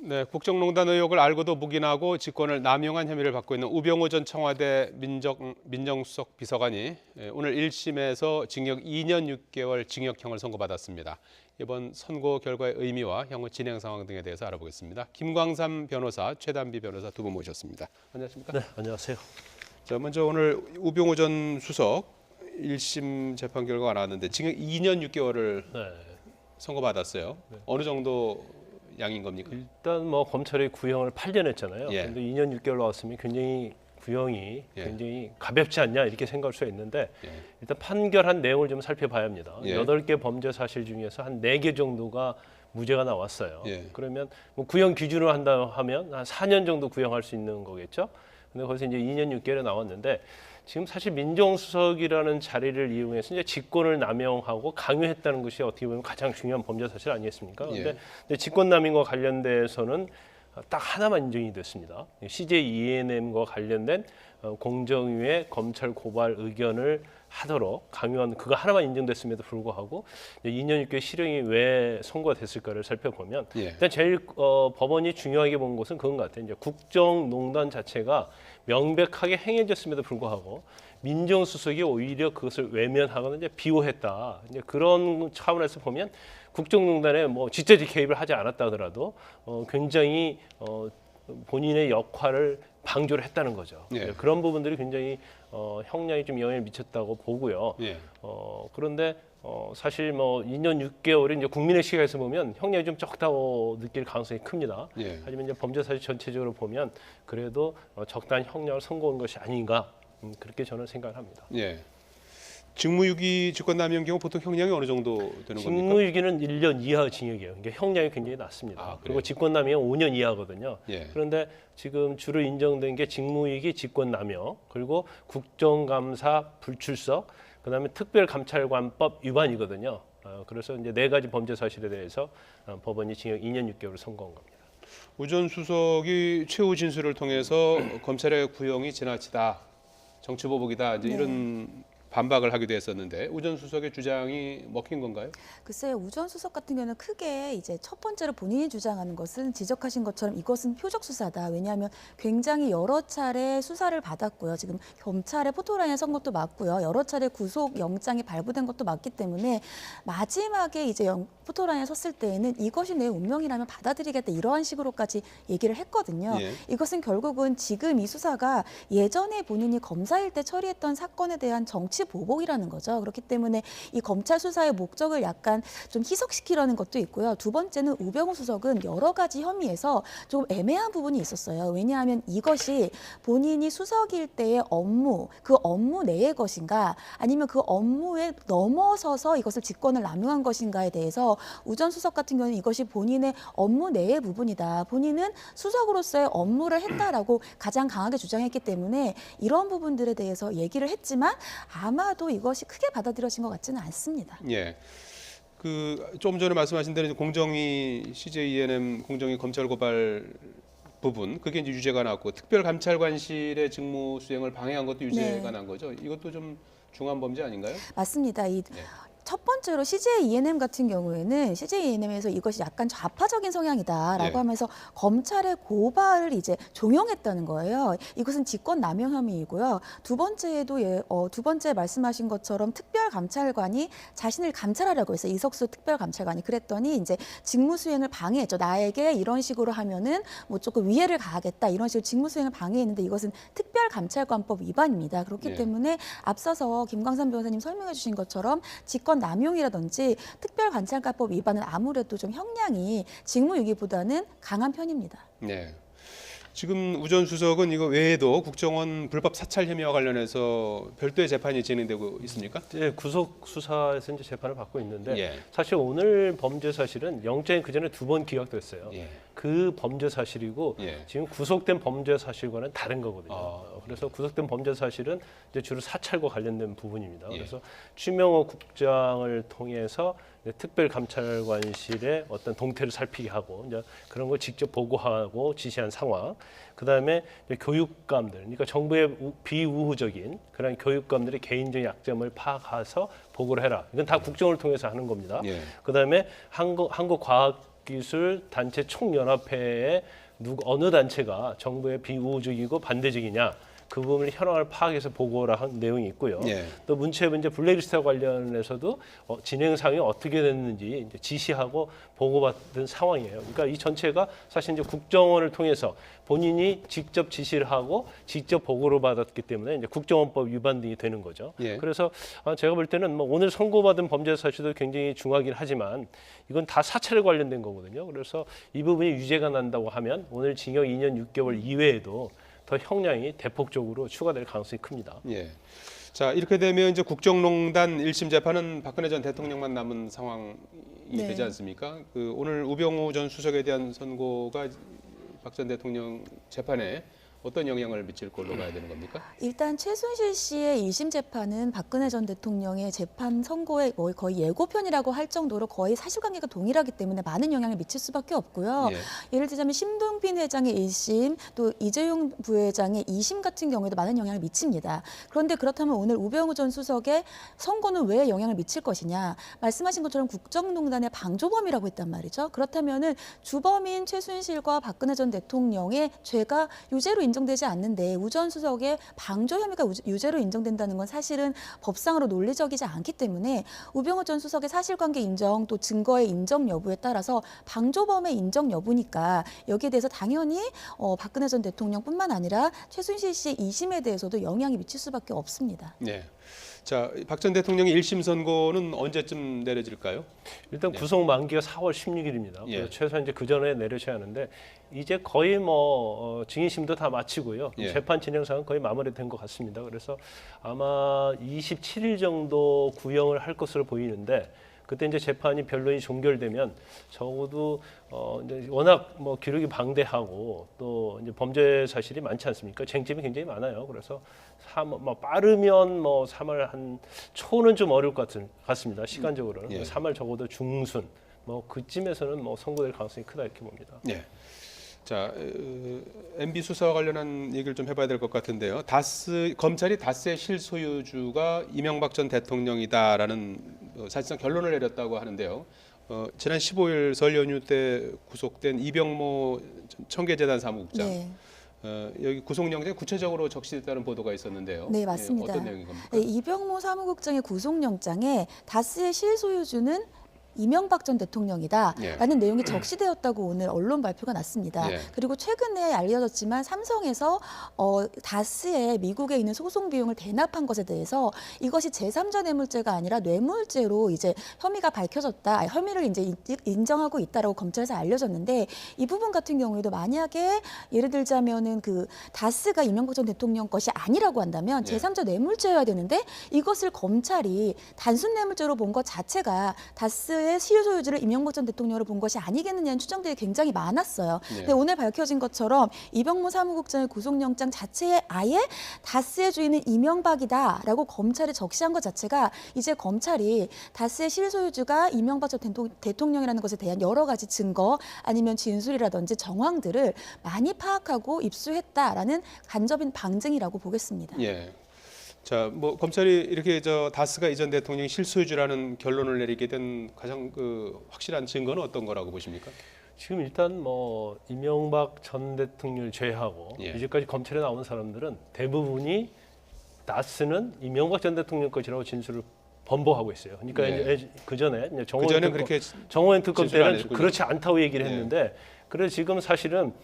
네, 국정농단 의혹을 알고도 묵인하고 직권을 남용한 혐의를 받고 있는 우병우 전 청와대 민정수석 비서관이 오늘 1심에서 징역 2년 6개월 징역형을 선고받았습니다. 이번 선고 결과의 의미와 향후 진행 상황 등에 대해서 알아보겠습니다. 김광삼 변호사, 최단비 변호사 두 분 모셨습니다. 안녕하십니까? 네, 안녕하세요. 자, 먼저 오늘 우병우 전 수석 1심 재판 결과가 나왔는데 징역 2년 6개월을 네. 선고받았어요. 어느 정도 양인 겁니까? 일단 뭐 검찰이 구형을 8년 했잖아요. 예. 근데 2년 6개월 나왔으면 굉장히 구형이 예. 굉장히 가볍지 않냐 이렇게 생각할 수가 있는데 예. 일단 판결한 내용을 좀 살펴봐야 합니다. 예. 8개 범죄 사실 중에서 한 4개 정도가 무죄가 나왔어요. 예. 그러면 뭐 구형 기준으로 한다 하면 한 4년 정도 구형할 수 있는 거겠죠. 근데 거기서 이제 2년 6개월에 나왔는데 지금 사실 민정수석이라는 자리를 이용해서 이제 직권을 남용하고 강요했다는 것이 어떻게 보면 가장 중요한 범죄 사실 아니겠습니까? 예. 근데 직권남용과 관련돼서는 딱 하나만 인정이 됐습니다. CJ ENM과 관련된 공정위의 검찰 고발 의견을 하도록 강요한 그거 하나만 인정됐음에도 불구하고 2년 6개월 실형이 왜 선고가 됐을까를 살펴보면 예. 일단 제일 법원이 중요하게 본 것은 그건 것 같아요. 이제 국정농단 자체가 명백하게 행해졌음에도 불구하고 민정수석이 오히려 그것을 외면하거나 이제 비호했다. 이제 그런 차원에서 보면 국정농단에 뭐 직접적 개입을 하지 않았다 하더라도 굉장히 본인의 역할을 방조를 했다는 거죠. 예. 그런 부분들이 굉장히 형량이 좀 영향을 미쳤다고 보고요. 예. 그런데 사실 뭐 2년 6개월이 이제 국민의 시각에서 보면 형량이 좀 적다고 느낄 가능성이 큽니다. 예. 하지만 이제 범죄 사실 전체적으로 보면 그래도 적당한 형량을 선고한 것이 아닌가 그렇게 저는 생각을 합니다. 예. 직무유기 직권남용 경우 보통 형량이 어느 정도 되는 겁니까? 직무유기는 1년 이하 징역이에요. 그러니까 형량이 굉장히 낮습니다. 아, 그리고 직권남용 5년 이하거든요. 예. 그런데 지금 주로 인정된 게 직무유기 직권남용 그리고 국정감사 불출석 그다음에 특별감찰관법 위반이거든요. 그래서 이제 4가지 범죄 사실에 대해서 법원이 징역 2년 6개월을 선고한 겁니다. 우 전 수석이 최후 진술을 통해서 검찰의 구형이 지나치다, 정치보복이다 이제 네. 이런 반박을 하기도 했었는데 우 전 수석의 주장이 먹힌 건가요? 글쎄요, 우 전 수석 같은 경우는 크게 이제 첫 번째로 본인이 주장하는 것은 지적하신 것처럼 이것은 표적 수사다. 왜냐하면 굉장히 여러 차례 수사를 받았고요. 지금 검찰의 포토라인에 선 것도 맞고요. 여러 차례 구속 영장이 발부된 것도 맞기 때문에 마지막에 이제 포토라인에 섰을 때에는 이것이 내 운명이라면 받아들이겠다 이러한 식으로까지 얘기를 했거든요. 예. 이것은 결국은 지금 이 수사가 예전에 본인이 검사일 때 처리했던 사건에 대한 정치 보복이라는 거죠. 그렇기 때문에 이 검찰 수사의 목적을 약간 좀 희석시키려는 것도 있고요. 두 번째는 우병우 수석은 여러 가지 혐의에서 조금 애매한 부분이 있었어요. 왜냐하면 이것이 본인이 수석일 때의 업무, 그 업무 내의 것인가 아니면 그 업무에 넘어서서 이것을 직권을 남용한 것인가에 대해서 우 전 수석 같은 경우는 이것이 본인의 업무 내의 부분이다. 본인은 수석으로서의 업무를 했다라고 가장 강하게 주장했기 때문에 이런 부분들에 대해서 얘기를 했지만 아마도 이것이 크게 받아들여진 것 같지는 않습니다. 예. 그 좀 전에 말씀하신 대로 공정위 CJ ENM 공정위 검찰 고발 부분 그게 이제 유죄가 났고 특별감찰관실의 직무 수행을 방해한 것도 유죄가 네. 난 거죠. 이것도 좀 중한 범죄 아닌가요? 맞습니다. 네. 첫 번째로 CJ ENM 같은 경우에는 CJ ENM에서 이것이 약간 좌파적인 성향이다라고 예. 하면서 검찰의 고발을 이제 종용했다는 거예요. 이것은 직권 남용 혐의이고요. 두 번째 말씀하신 것처럼 특별감찰관이 자신을 감찰하려고 해서 이석수 특별감찰관이 그랬더니 이제 직무 수행을 방해했죠. 나에게 이런 식으로 하면은 뭐 조금 위해를 가하겠다 이런 식으로 직무 수행을 방해했는데 이것은 특별감찰관법 위반입니다. 그렇기 예. 때문에 앞서서 김광삼 변호사님 설명해 주신 것처럼 직권 남용이라든지 특별관찰관법 위반은 아무래도 좀 형량이 직무유기보다는 강한 편입니다. 네. 지금 우 전 수석은 이거 외에도 국정원 불법 사찰 혐의와 관련해서 별도의 재판이 진행되고 있습니까? 이제 구속 수사에서 이제 재판을 받고 있는데 예. 사실 오늘 범죄 사실은 영장이 그 전에 2번 기각됐어요. 예. 그 범죄 사실이고 예. 지금 구속된 범죄 사실과는 다른 거거든요. 그래서 구속된 범죄 사실은 이제 주로 사찰과 관련된 부분입니다. 예. 그래서 추명호 국장을 통해서 특별감찰관실의 어떤 동태를 살피게 하고 이제 그런 걸 직접 보고하고 지시한 상황. 그다음에 교육감들, 그러니까 정부의 비우호적인 그런 교육감들의 개인적 약점을 파악해서 보고를 해라. 이건 다 국정을 통해서 하는 겁니다. 예. 그다음에 한국과학 과학기술 단체 총연합회의 어느 단체가 정부의 비우호적이고 반대적이냐 그 부분을 현황을 파악해서 보고라 한 내용이 있고요. 예. 또 문체부 이제 블랙리스트와 관련해서도 진행 상황이 어떻게 됐는지 이제 지시하고 보고받은 상황이에요. 그러니까 이 전체가 사실 이제 국정원을 통해서 본인이 직접 지시를 하고 직접 보고를 받았기 때문에 이제 국정원법 위반 등이 되는 거죠. 예. 그래서 제가 볼 때는 뭐 오늘 선고받은 범죄 사실도 굉장히 중하긴 하지만 이건 다 사찰에 관련된 거거든요. 그래서 이 부분이 유죄가 난다고 하면 오늘 징역 2년 6개월 이외에도 더 형량이 대폭적으로 추가될 가능성이 큽니다. 예. 자, 이렇게 되면 이제 국정농단 1심 재판은 박근혜 전 대통령만 남은 상황이 네. 되지 않습니까? 그 오늘 우병우 전 수석에 대한 선고가 박 전 대통령 재판에 어떤 영향을 미칠 걸로 봐야 되는 겁니까? 일단 최순실 씨의 1심 재판은 박근혜 전 대통령의 재판 선고의 거의 예고편이라고 할 정도로 거의 사실관계가 동일하기 때문에 많은 영향을 미칠 수밖에 없고요. 예. 예를 들자면 심동빈 회장의 1심, 또 이재용 부회장의 2심 같은 경우에도 많은 영향을 미칩니다. 그런데 그렇다면 오늘 우병우 전 수석의 선고는 왜 영향을 미칠 것이냐? 말씀하신 것처럼 국정농단의 방조범이라고 했단 말이죠. 그렇다면은 주범인 최순실과 박근혜 전 대통령의 죄가 유죄로 인정되지 않는데 우 전 수석의 방조 혐의가 유죄로 인정된다는 건 사실은 법상으로 논리적이지 않기 때문에 우병우 전 수석의 사실관계 인정 또 증거의 인정 여부에 따라서 방조범의 인정 여부니까 여기에 대해서 당연히 박근혜 전 대통령뿐만 아니라 최순실 씨의 2심에 대해서도 영향이 미칠 수밖에 없습니다. 네. 자, 박 전 대통령의 1심 선고는 언제쯤 내려질까요? 일단 구속 만기가 4월 16일입니다. 예. 최소한 이제 그 전에 내려져야 하는데 이제 거의 뭐 증인심도 다 마치고요. 예. 재판 진행상은 거의 마무리된 것 같습니다. 그래서 아마 27일 정도 구형을 할 것으로 보이는데 그때 이제 재판이 변론이 종결되면 적어도 이제 워낙 뭐 기록이 방대하고 또 이제 범죄 사실이 많지 않습니까? 쟁점이 굉장히 많아요. 그래서 빠르면 뭐 3월 한 초는 좀 어려울 것 같습니다. 시간적으로는 예. 3월 적어도 중순 뭐 그쯤에서는 뭐 선고될 가능성이 크다 이렇게 봅니다. 네. 자, MB 수사와 관련한 얘기를 좀 해봐야 될 것 같은데요. 검찰이 다스의 실소유주가 이명박 전 대통령이다라는 사실상 결론을 내렸다고 하는데요. 지난 15일 설 연휴 때 구속된 이병모 청계재단 사무국장. 네. 여기 구속영장 구체적으로 적시됐다는 보도가 있었는데요. 네, 맞습니다. 어떤 내용인 겁니까? 네, 이병모 사무국장의 구속영장에 다스의 실소유주는 이명박 전 대통령이다라는 내용이 적시되었다고 오늘 언론 발표가 났습니다. 예. 그리고 최근에 알려졌지만 삼성에서 다스의 미국에 있는 소송 비용을 대납한 것에 대해서 이것이 제3자 뇌물죄가 아니라 뇌물죄로 이제 혐의가 밝혀졌다, 혐의를 이제 인정하고 있다라고 검찰에서 알려졌는데 이 부분 같은 경우에도 만약에 예를 들자면은 그 다스가 이명박 전 대통령 것이 아니라고 한다면 예. 제3자 뇌물죄여야 되는데 이것을 검찰이 단순 뇌물죄로 본 것 자체가 다스의 실소유주를 이명박 전 대통령으로 본 것이 아니겠느냐는 추정들이 굉장히 많았어요. 네. 근데 오늘 밝혀진 것처럼 이병모 사무국장의 구속영장 자체에 아예 다스의 주인은 이명박이다라고 검찰이 적시한 것 자체가 이제 검찰이 다스의 실소유주가 이명박 전 대통령이라는 것에 대한 여러 가지 증거 아니면 진술이라든지 정황들을 많이 파악하고 입수했다라는 간접인 방증이라고 보겠습니다. 예. 자, 뭐 검찰이 이렇게 다스가 이전 대통령이 실소유주라는 결론을 내리게 된 가장 확실한 증거는 어떤 거라고 보십니까? 지금 일단 뭐 이명박 전 대통령을 제외하고 예. 이제까지 검찰에 나온 사람들은 대부분이 다스는 이명박 전 대통령 것이라고 진술을 번복하고 있어요. 그러니까 예. 이제 그 전에 그전엔 그렇게 정호연 특검 진술 안 때는 했군요. 그렇지 않다고 얘기를 예. 했는데 그래서 지금 사실은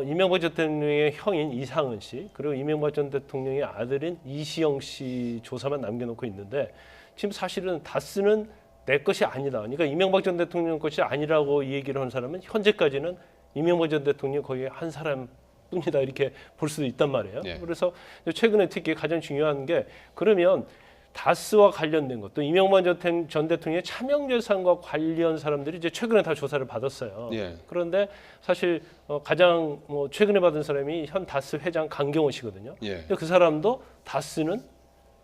이명박 전 대통령의 형인 이상은 씨 그리고 이명박 전 대통령의 아들인 이시영 씨 조사만 남겨놓고 있는데 지금 사실은 다스는 내 것이 아니다. 그러니까 이명박 전 대통령 것이 아니라고 얘기를 한 사람은 현재까지는 이명박 전 대통령 거의 한 사람 뿐이다 이렇게 볼 수도 있단 말이에요. 네. 그래서 최근에 특히 가장 중요한 게 그러면 다스와 관련된 것, 또 이명박 전 대통령의 차명재산과 관련 사람들이 이제 최근에 다 조사를 받았어요. 예. 그런데 사실 가장 최근에 받은 사람이 현 다스 회장 강경호 씨거든요. 예. 근데 그 사람도 다스는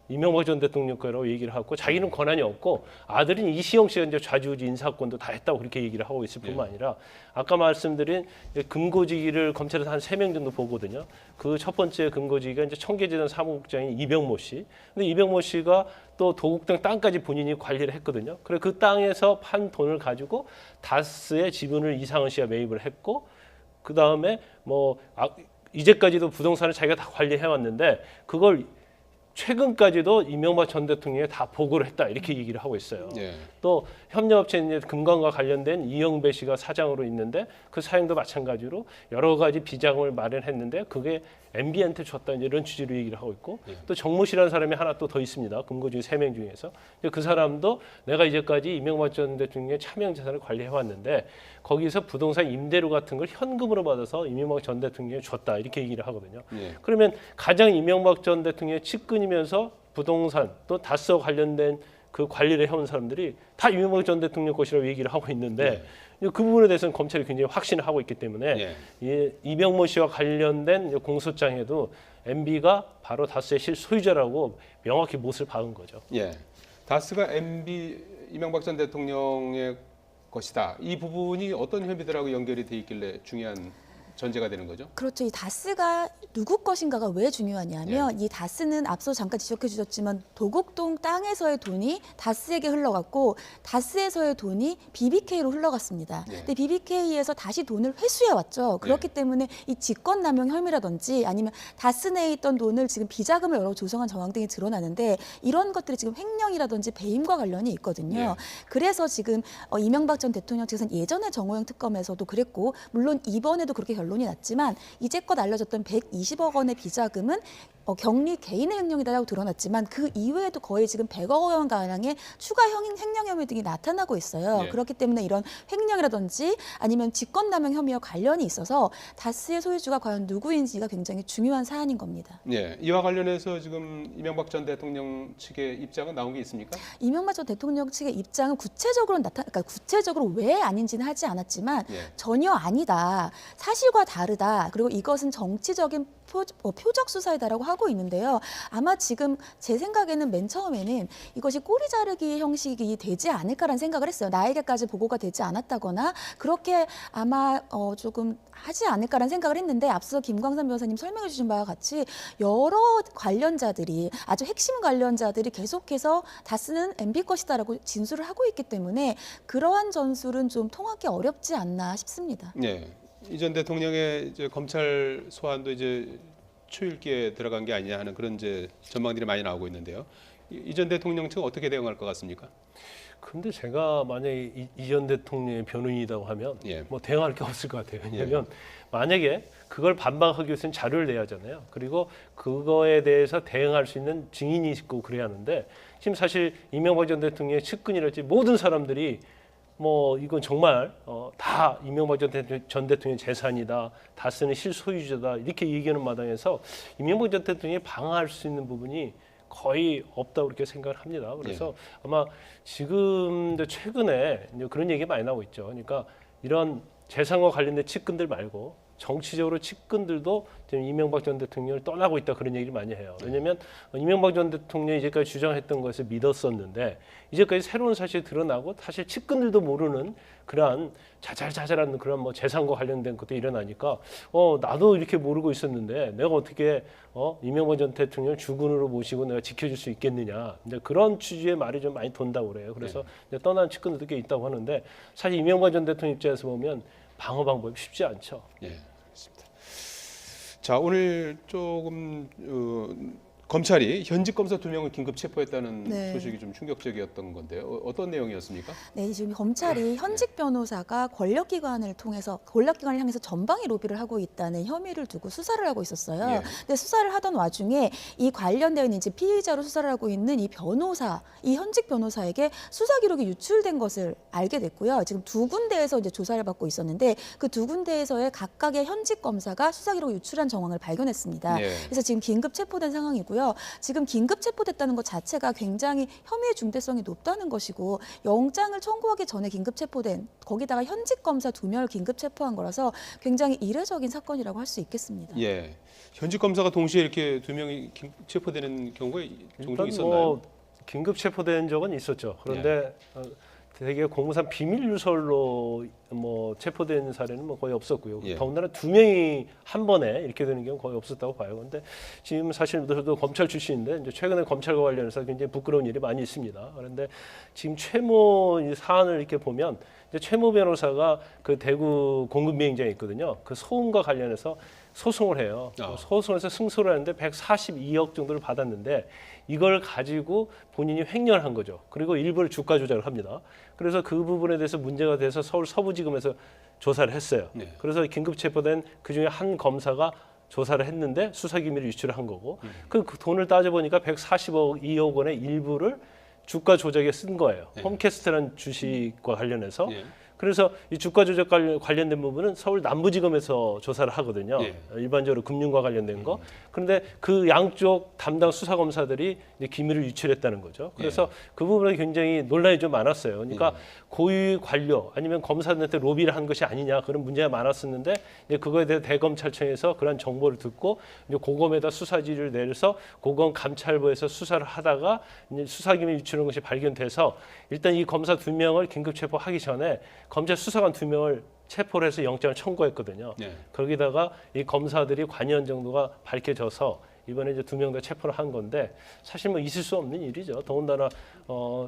이명박 전 대통령 거라고 얘기를 하고 자기는 권한이 없고 아들인 이시영 씨가 이제 좌지우지 인사권도 다 했다고 그렇게 얘기를 하고 있을 뿐만 아니라 아까 말씀드린 금고지기를 검찰에서 한 3명 정도 보거든요. 그 첫 번째 금고지기가 이제 청계재단 사무국장인 이병모 씨. 근데 이병모 씨가 또 도곡동 땅까지 본인이 관리를 했거든요. 그래 그 땅에서 판 돈을 가지고 다스의 지분을 이상은 씨가 매입을 했고 그 다음에 이제까지도 부동산을 자기가 다 관리해 왔는데 그걸 최근까지도 이명박 전 대통령이 다 보고를 했다 이렇게 얘기를 하고 있어요. 예. 또 협력업체 이제 금관과 관련된 이영배 씨가 사장으로 있는데 그 사장도 마찬가지로 여러 가지 비자금을 마련했는데 그게 MB한테 줬다 이런 취지로 얘기를 하고 있고 또 정모 씨라는 사람이 하나 또 더 있습니다. 금고주의 3명 중에서 그 사람도 내가 이제까지 이명박 전 대통령의 차명 재산을 관리해 왔는데 거기서 부동산 임대료 같은 걸 현금으로 받아서 이명박 전 대통령이 줬다 이렇게 얘기를 하거든요. 예. 그러면 가장 이명박 전 대통령의 측근이면서 부동산 또 다스와 관련된 그 관리를 해온 사람들이 다 이명박 전 대통령 것이라고 얘기를 하고 있는데 그 부분에 대해서는 검찰이 굉장히 확신을 하고 있기 때문에 이병모 씨와 관련된 공소장에도 MB가 바로 다스의 실소유자라고 명확히 못을 박은 거죠. 예. 다스가 MB 이명박 전 대통령의 것이다. 이 부분이 어떤 혐의들하고 연결이 돼 있길래 중요한 전제가 되는 거죠? 그렇죠. 이 다스가 누구 것인가가 왜 중요하냐면 이 다스는 앞서 잠깐 지적해 주셨지만 도곡동 땅에서의 돈이 다스에게 흘러갔고 다스에서의 돈이 BBK로 흘러갔습니다. 근데 BBK에서 다시 돈을 회수해 왔죠. 그렇기 때문에 이 직권남용 혐의라든지 아니면 다스 내에 있던 돈을 지금 비자금을 여러 조성한 정황 등이 드러나는데 이런 것들이 지금 횡령이라든지 배임과 관련이 있거든요. 그래서 지금 이명박 전 대통령 측에서는 예전에 정호영 특검에서도 그랬고 물론 이번에도 그렇게 결론이 났지만 이제껏 알려졌던 120억 원의 비자금은 격리 개인의 횡령이다라고 드러났지만 그 이외에도 거의 지금 100억 원 가량의 추가 횡령 혐의 등이 나타나고 있어요. 그렇기 때문에 이런 횡령이라든지 아니면 직권남용 혐의와 관련이 있어서 다스의 소유주가 과연 누구인지가 굉장히 중요한 사안인 겁니다. 예. 이와 관련해서 지금 이명박 전 대통령 측의 입장은 나온 게 있습니까? 이명박 전 대통령 측의 입장은 그러니까 구체적으로 왜 아닌지는 하지 않았지만 전혀 아니다. 사실과 다르다. 그리고 이것은 정치적인 표적 수사이다라고 하고 있는데요. 아마 지금 제 생각에는 맨 처음에는 이것이 꼬리 자르기 형식이 되지 않을까라는 생각을 했어요. 나에게까지 보고가 되지 않았다거나 그렇게 아마 조금 하지 않을까라는 생각을 했는데 앞서 김광삼 변호사님 설명해 주신 바와 같이 여러 관련자들이 아주 핵심 관련자들이 계속해서 다스는 MB 것이다라고 진술을 하고 있기 때문에 그러한 전술은 좀 통하기 어렵지 않나 싶습니다. 네. 이 전 대통령의 이제 검찰 소환도 이제 초읽기에 들어간 게 아니냐 하는 그런 이제 전망들이 많이 나오고 있는데요. 이 전 대통령 측은 어떻게 대응할 것 같습니까? 근데 제가 만약에 이 전 대통령의 변호인이라고 하면 뭐 대응할 게 없을 것 같아요. 왜냐하면 만약에 그걸 반박하기 위해서는 자료를 내야 하잖아요. 그리고 그거에 대해서 대응할 수 있는 증인이 있고 그래야 하는데 지금 사실 이명박 전 대통령의 측근이랄지 모든 사람들이 뭐 이건 정말 다 이명박 전 대통령의 재산이다. 다스는 실소유자다. 이렇게 얘기하는 마당에서 이명박 전 대통령이 방어할 수 있는 부분이 거의 없다고 그렇게 생각을 합니다. 그래서 아마 지금도 최근에 이제 그런 얘기 많이 나오고 있죠. 그러니까 이런 재산과 관련된 측근들 말고 정치적으로 측근들도 지금 이명박 전 대통령을 떠나고 있다 그런 얘기를 많이 해요. 왜냐하면 이명박 전 대통령이 이제까지 주장했던 것을 믿었었는데 이제까지 새로운 사실이 드러나고 사실 측근들도 모르는 그러한 자잘자잘한 그런 뭐 재산과 관련된 것도 일어나니까 나도 이렇게 모르고 있었는데 내가 어떻게 이명박 전 대통령을 주군으로 모시고 내가 지켜줄 수 있겠느냐 이제 그런 취지의 말이 좀 많이 돈다고 그래요. 그래서 이제 떠난 측근들도 꽤 있다고 하는데 사실 이명박 전 대통령 입장에서 보면 방어 방법이 쉽지 않죠. 예, 그렇습니다. 자, 오늘 조금 검찰이 현직 검사 2명을 긴급 체포했다는 소식이 좀 충격적이었던 건데요. 어떤 내용이었습니까? 네, 지금 검찰이 현직 변호사가 권력기관을 향해서 전방위 로비를 하고 있다는 혐의를 두고 수사를 하고 있었어요. 근데 수사를 하던 와중에 이 관련된 이제 피의자로 수사를 하고 있는 이 현직 변호사에게 수사 기록이 유출된 것을 알게 됐고요. 지금 2군데에서 이제 조사를 받고 있었는데 그 2군데에서의 각각의 현직 검사가 수사 기록을 유출한 정황을 발견했습니다. 그래서 지금 긴급 체포된 상황이고요. 있고요. 지금 긴급 체포됐다는 것 자체가 굉장히 혐의의 중대성이 높다는 것이고 영장을 청구하기 전에 긴급 체포된 거기다가 현직 검사 2명을 긴급 체포한 거라서 굉장히 이례적인 사건이라고 할 수 있겠습니다. 예. 현직 검사가 동시에 이렇게 2명이 체포되는 경우가 종종 있었나요? 긴급 체포된 적은 있었죠. 그런데 되게 공무상 비밀 유설로 체포된 사례는 거의 없었고요. 예. 더군다나 2명이 한 번에 이렇게 되는 경우 거의 없었다고 봐요. 그런데 지금 사실 저도 검찰 출신인데 이제 최근에 검찰과 관련해서 굉장히 부끄러운 일이 많이 있습니다. 그런데 지금 최모 이 사안을 이렇게 보면 이제 최모 변호사가 그 대구 공급비행장에 있거든요. 그 소음과 관련해서 소송을 해요. 소송에서 승소를 하는데 142억 정도를 받았는데 이걸 가지고 본인이 횡령을 한 거죠. 그리고 일부를 주가 조작을 합니다. 그래서 그 부분에 대해서 문제가 돼서 서울 서부지검에서 조사를 했어요. 네. 그래서 긴급 체포된 그중에 한 검사가 조사를 했는데 수사기밀을 유출을 한 거고 그 돈을 따져보니까 142억 원의 일부를 주가 조작에 쓴 거예요. 네. 홈캐스트라는 주식과 관련해서. 예. 그래서 이 주가 조작 관련된 부분은 서울 남부지검에서 조사를 하거든요. 예. 일반적으로 금융과 관련된 거. 그런데 그 양쪽 담당 수사 검사들이 이제 기밀을 유출했다는 거죠. 그래서 그 부분에 굉장히 논란이 좀 많았어요. 그러니까 고위 관료 아니면 검사들한테 로비를 한 것이 아니냐 그런 문제가 많았었는데 이제 그거에 대해 대검찰청에서 그런 정보를 듣고 이제 고검에다 수사 지휘를 내려서 고검 감찰부에서 수사를 하다가 이제 수사기밀 유출한 것이 발견돼서 일단 이 검사 2명을 긴급 체포하기 전에 검찰 수사관 2명을 체포를 해서 영장을 청구했거든요. 네. 거기다가 이 검사들이 관여한 정도가 밝혀져서 이번에 이제 2명 다 체포를 한 건데 사실 있을 수 없는 일이죠. 더군다나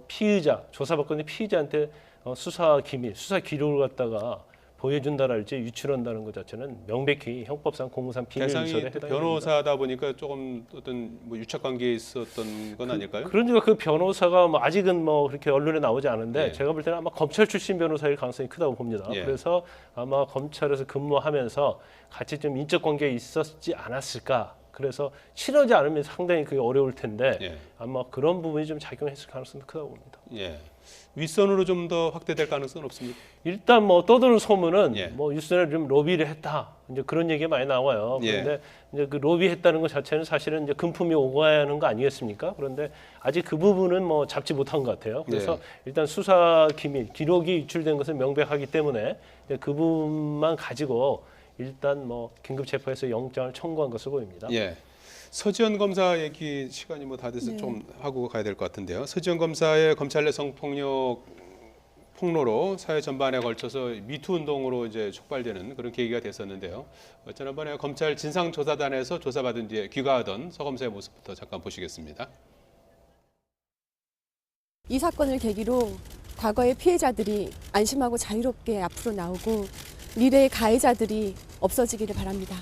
피의자 조사받고 있는 피의자한테 수사 기밀, 수사 기록을 갖다가 보여준다랄지 유출한다는 것 자체는 명백히 형법상 공무상 비밀 대상이 유설에 해당합니다. 변호사다 보니까 조금 어떤 유착 관계에 있었던 건 아닐까요? 그러니까 그 변호사가 아직은 그렇게 언론에 나오지 않은데 예. 제가 볼 때는 아마 검찰 출신 변호사일 가능성이 크다고 봅니다. 예. 그래서 아마 검찰에서 근무하면서 같이 좀 인적 관계에 있었지 않았을까. 그래서 친하지 않으면 상당히 그게 어려울 텐데 예. 아마 그런 부분이 좀 작용했을 가능성이 크다고 봅니다. 예. 윗선으로 좀 더 확대될 가능성은 없습니까? 일단 떠도는 소문은 예. 유선을 좀 로비를 했다. 이제 그런 얘기가 많이 나와요. 예. 그런데 이제 그 로비했다는 것 자체는 사실은 이제 금품이 오가야 하는 거 아니겠습니까? 그런데 아직 그 부분은 잡지 못한 것 같아요. 그래서 예. 일단 수사 기밀, 기록이 유출된 것은 명백하기 때문에 이제 그 부분만 가지고 일단 긴급 체포해서 영장을 청구한 것으로 보입니다. 예. 서지현 검사 얘기 시간이 다 돼서 네. 좀 하고 가야 될 것 같은데요. 서지현 검사의 검찰 내 성폭력 폭로로 사회 전반에 걸쳐서 미투 운동으로 이제 촉발되는 그런 계기가 됐었는데요. 지난번에 검찰 진상조사단에서 조사받은 뒤에 귀가하던 서 검사의 모습부터 잠깐 보시겠습니다. 이 사건을 계기로 과거의 피해자들이 안심하고 자유롭게 앞으로 나오고 미래의 가해자들이 없어지기를 바랍니다.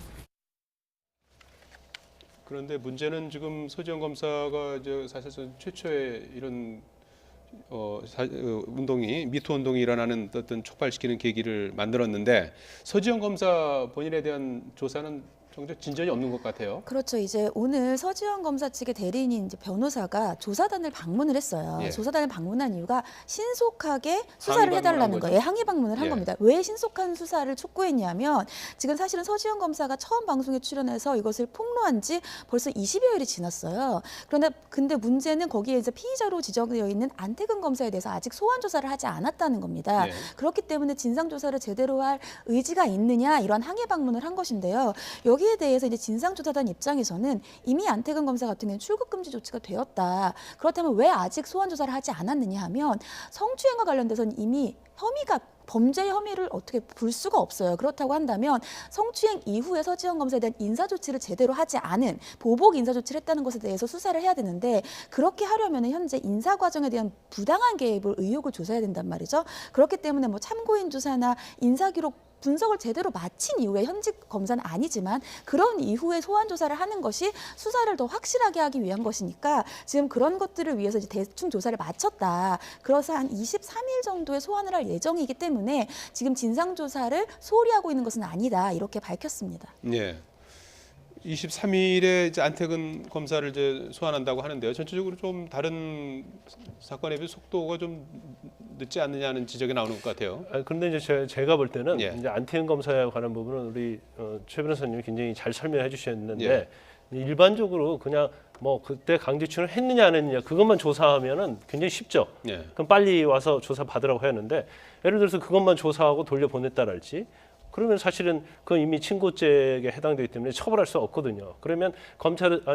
그런데 문제는 지금 서지현 검사가 이제 사실상 최초의 이런 운동이 미투 운동이 일어나는 어떤 촉발시키는 계기를 만들었는데 서지현 검사 본인에 대한 조사는 정작 진전이 없는 것 같아요. 그렇죠. 이제 오늘 서지현 검사 측의 대리인인 이제 변호사가 조사단을 방문을 했어요. 예. 조사단을 방문한 이유가 신속하게 수사를 항의 해달라는 방문한 거예요. 거죠? 항의 방문을 한 예. 겁니다. 왜 신속한 수사를 촉구했냐면 지금 사실은 서지현 검사가 처음 방송에 출연해서 이것을 폭로한 지 벌써 20여일이 지났어요. 근데 문제는 거기에 이제 피의자로 지정되어 있는 안태근 검사에 대해서 아직 소환 조사를 하지 않았다는 겁니다. 예. 그렇기 때문에 진상 조사를 제대로 할 의지가 있느냐 이런 항의 방문을 한 것인데요. 여기에 대해서 이제 진상조사단 입장에서는 이미 안태근 검사 같은 경우는 출국 금지 조치가 되었다. 그렇다면 왜 아직 소환 조사를 하지 않았느냐 하면 성추행과 관련돼서는 이미 혐의가 범죄 혐의를 어떻게 볼 수가 없어요. 그렇다고 한다면 성추행 이후에 서지현 검사에 대한 인사조치를 제대로 하지 않은 보복 인사조치를 했다는 것에 대해서 수사를 해야 되는데 그렇게 하려면 현재 인사 과정에 대한 부당한 개입을 의혹을 조사해야 된단 말이죠. 그렇기 때문에 참고인 조사나 인사기록 분석을 제대로 마친 이후에 현직 검사는 아니지만 그런 이후에 소환 조사를 하는 것이 수사를 더 확실하게 하기 위한 것이니까 지금 그런 것들을 위해서 이제 대충 조사를 마쳤다. 그래서 한 23일 정도에 소환을 할 예정이기 때문에 지금 진상 조사를 소홀히 하고 있는 것은 아니다. 이렇게 밝혔습니다. 예. 23일에 이제 안태근 검사를 이제 소환한다고 하는데요. 전체적으로 좀 다른 사건에 비해 속도가 좀 늦지 않느냐는 지적이 나오는 것 같아요. 그런데 이제 제가 볼 때는 예. 이제 안태근 검사에 관한 부분은 우리 최 변호사님이 굉장히 잘 설명해 주셨는데 예. 일반적으로 그냥 뭐 그때 강제추행을 했느냐 안 했느냐 그것만 조사하면은 굉장히 쉽죠. 예. 그럼 빨리 와서 조사 받으라고 해야 하는데 예를 들어서 그것만 조사하고 돌려보냈다랄지 그러면 사실은 그건 이미 친고죄에 해당되기 때문에 처벌할 수 없거든요. 그러면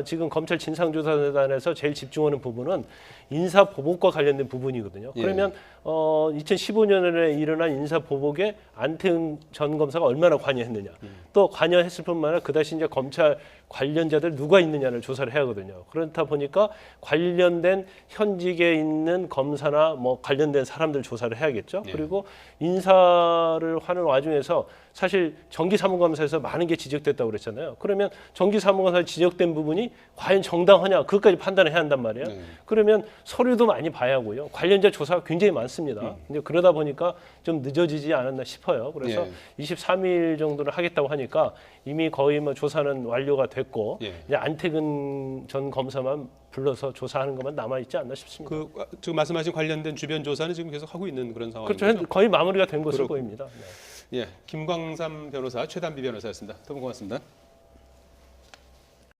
지금 검찰 진상조사단에서 제일 집중하는 부분은 인사보복과 관련된 부분이거든요. 예. 그러면 2015년에 일어난 인사보복에 안태은 전 검사가 얼마나 관여했느냐. 또 관여했을 뿐만 아니라 그다시 이제 검찰 관련자들 누가 있느냐를 조사를 해야 하거든요. 그렇다 보니까 관련된 현직에 있는 검사나 뭐 관련된 사람들 조사를 해야겠죠. 예. 그리고 인사를 하는 와중에서 사실 정기사무감사에서 많은 게 지적됐다고 그랬잖아요. 그러면 정기사무감사에 지적된 부분이 과연 정당하냐 그것까지 판단을 해야 한단 말이에요. 네. 그러면 서류도 많이 봐야 하고요. 관련자 조사가 굉장히 많습니다. 이제 그러다 보니까 좀 늦어지지 않았나 싶어요. 그래서 예. 23일 정도를 하겠다고 하니까 이미 거의 뭐 조사는 완료가 됐고 예. 이제 안태근 전 검사만 불러서 조사하는 것만 남아 있지 않나 싶습니다. 그 지금 말씀하신 관련된 주변 조사는 지금 계속 하고 있는 그런 상황이죠. 그렇죠. 거의 마무리가 된 것으로 그렇군요. 보입니다. 네. 예, 김광삼 변호사, 최단비 변호사였습니다. 두 분 고맙습니다.